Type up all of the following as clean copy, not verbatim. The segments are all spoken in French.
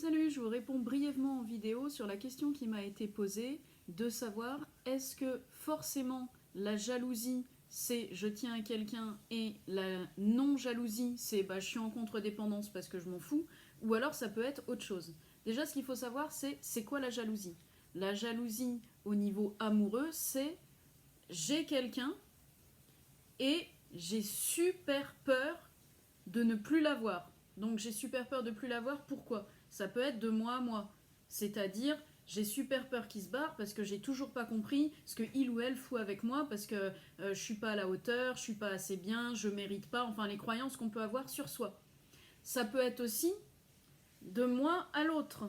Salut, je vous réponds brièvement en vidéo sur la question qui m'a été posée de savoir est-ce que forcément la jalousie c'est je tiens à quelqu'un et la non-jalousie c'est je suis en contre-dépendance parce que je m'en fous, ou alors ça peut être autre chose. Déjà, ce qu'il faut savoir c'est quoi la jalousie. La jalousie au niveau amoureux, c'est j'ai quelqu'un et j'ai super peur de ne plus l'avoir. Donc j'ai super peur de plus l'avoir, pourquoi? Ça peut être de moi à moi. C'est-à-dire, j'ai super peur qu'il se barre parce que j'ai toujours pas compris ce que il ou elle fout avec moi, parce que je suis pas à la hauteur, je suis pas assez bien, je mérite pas, enfin les croyances qu'on peut avoir sur soi. Ça peut être aussi de moi à l'autre.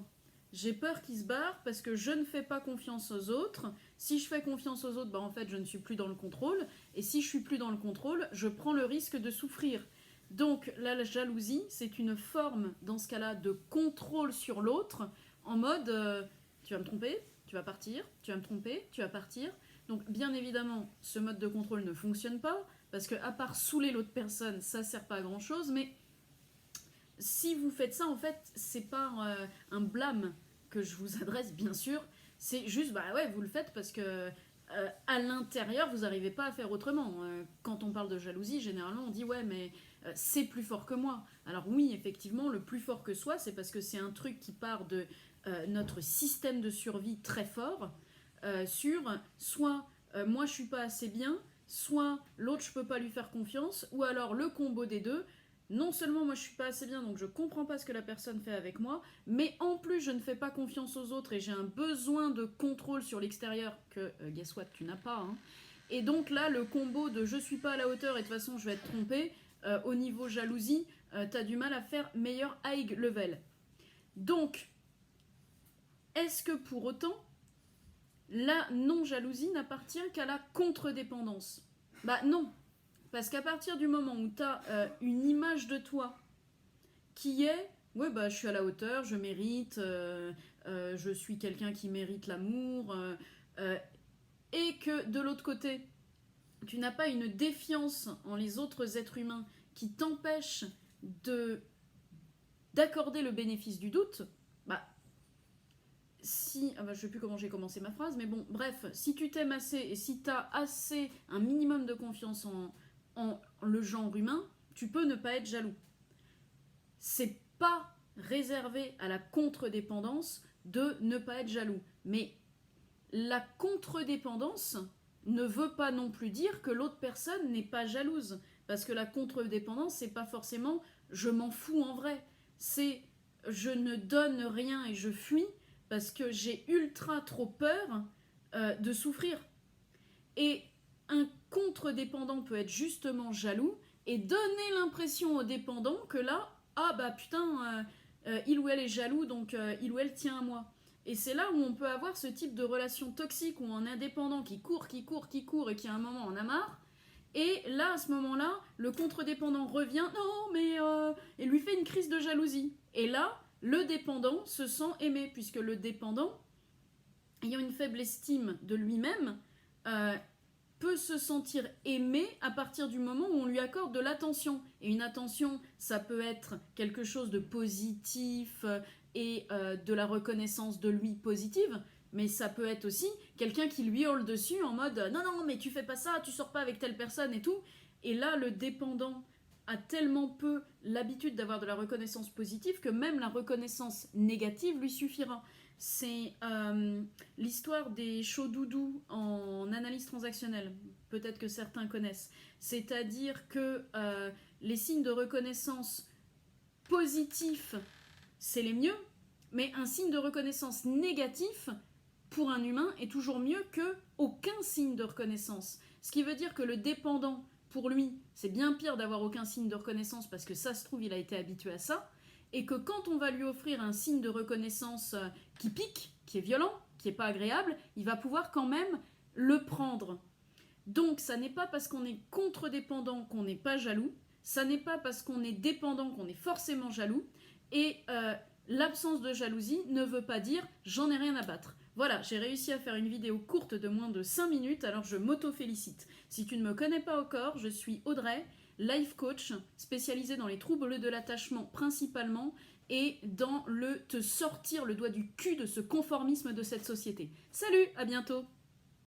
J'ai peur qu'il se barre parce que je ne fais pas confiance aux autres. Si je fais confiance aux autres, en fait, je ne suis plus dans le contrôle. Et si je suis plus dans le contrôle, je prends le risque de souffrir. Donc la jalousie, c'est une forme, dans ce cas-là, de contrôle sur l'autre, en mode tu vas me tromper, tu vas partir, tu vas me tromper, tu vas partir. Donc bien évidemment, ce mode de contrôle ne fonctionne pas, parce que à part saouler l'autre personne, ça sert pas à grand-chose, mais si vous faites ça, en fait, c'est pas un blâme que je vous adresse, bien sûr. C'est juste, vous le faites parce que à l'intérieur, vous n'arrivez pas à faire autrement. Quand on parle de jalousie, généralement, on dit ouais, mais c'est plus fort que moi. Alors oui, effectivement, le plus fort que soi, c'est parce que c'est un truc qui part de notre système de survie très fort sur soit moi je suis pas assez bien, soit l'autre je peux pas lui faire confiance, ou alors le combo des deux. Non seulement moi je suis pas assez bien, donc je comprends pas ce que la personne fait avec moi, mais en plus je ne fais pas confiance aux autres et j'ai un besoin de contrôle sur l'extérieur que, guess what, tu n'as pas. Hein. Et donc là, le combo de je suis pas à la hauteur et de toute façon je vais être trompée, au niveau jalousie, t'as du mal à faire meilleur high level. Donc, est-ce que pour autant, la non-jalousie n'appartient qu'à la contre-dépendance? Bah non, parce qu'à partir du moment où tu as une image de toi qui est ouais, je suis à la hauteur, je mérite, je suis quelqu'un qui mérite l'amour, et que de l'autre côté, tu n'as pas une défiance en les autres êtres humains qui t'empêche d'accorder le bénéfice du doute, si, je sais plus comment j'ai commencé ma phrase, mais bon, bref, si tu t'aimes assez et si tu as assez, un minimum de confiance en le genre humain, tu peux ne pas être jaloux. C'est pas réservé à la contre-dépendance de ne pas être jaloux. Mais la contre-dépendance ne veut pas non plus dire que l'autre personne n'est pas jalouse. Parce que la contre-dépendance, c'est pas forcément je m'en fous en vrai. C'est je ne donne rien et je fuis parce que j'ai ultra trop peur de souffrir. Et un contre-dépendant peut être justement jaloux et donner l'impression au dépendant que là, putain, il ou elle est jaloux, donc il ou elle tient à moi. Et c'est là où on peut avoir ce type de relation toxique où un indépendant qui court et qui à un moment en a marre. Et là, à ce moment-là, le contre-dépendant revient, non, mais et lui fait une crise de jalousie. Et là, le dépendant se sent aimé, puisque le dépendant, ayant une faible estime de lui-même, peut se sentir aimé à partir du moment où on lui accorde de l'attention. Et une attention, ça peut être quelque chose de positif et de la reconnaissance de lui positive, mais ça peut être aussi quelqu'un qui lui hurle dessus en mode non, non, mais tu fais pas ça, tu sors pas avec telle personne et tout. Et là, le dépendant a tellement peu l'habitude d'avoir de la reconnaissance positive que même la reconnaissance négative lui suffira. C'est l'histoire des shows doudous en analyse transactionnelle. Peut-être que certains connaissent. C'est-à-dire que les signes de reconnaissance positifs, c'est les mieux, mais un signe de reconnaissance négatif, pour un humain, est toujours mieux que aucun signe de reconnaissance. Ce qui veut dire que le dépendant, pour lui, c'est bien pire d'avoir aucun signe de reconnaissance parce que ça se trouve, il a été habitué à ça. Et que quand on va lui offrir un signe de reconnaissance qui pique, qui est violent, qui n'est pas agréable, il va pouvoir quand même le prendre. Donc ça n'est pas parce qu'on est contre-dépendant qu'on n'est pas jaloux, ça n'est pas parce qu'on est dépendant qu'on est forcément jaloux, et l'absence de jalousie ne veut pas dire j'en ai rien à battre. Voilà, j'ai réussi à faire une vidéo courte de moins de 5 minutes, alors je m'auto-félicite. Si tu ne me connais pas encore, je suis Audrey, life coach, spécialisée dans les troubles de l'attachement principalement, et dans le te sortir le doigt du cul de ce conformisme de cette société. Salut, à bientôt!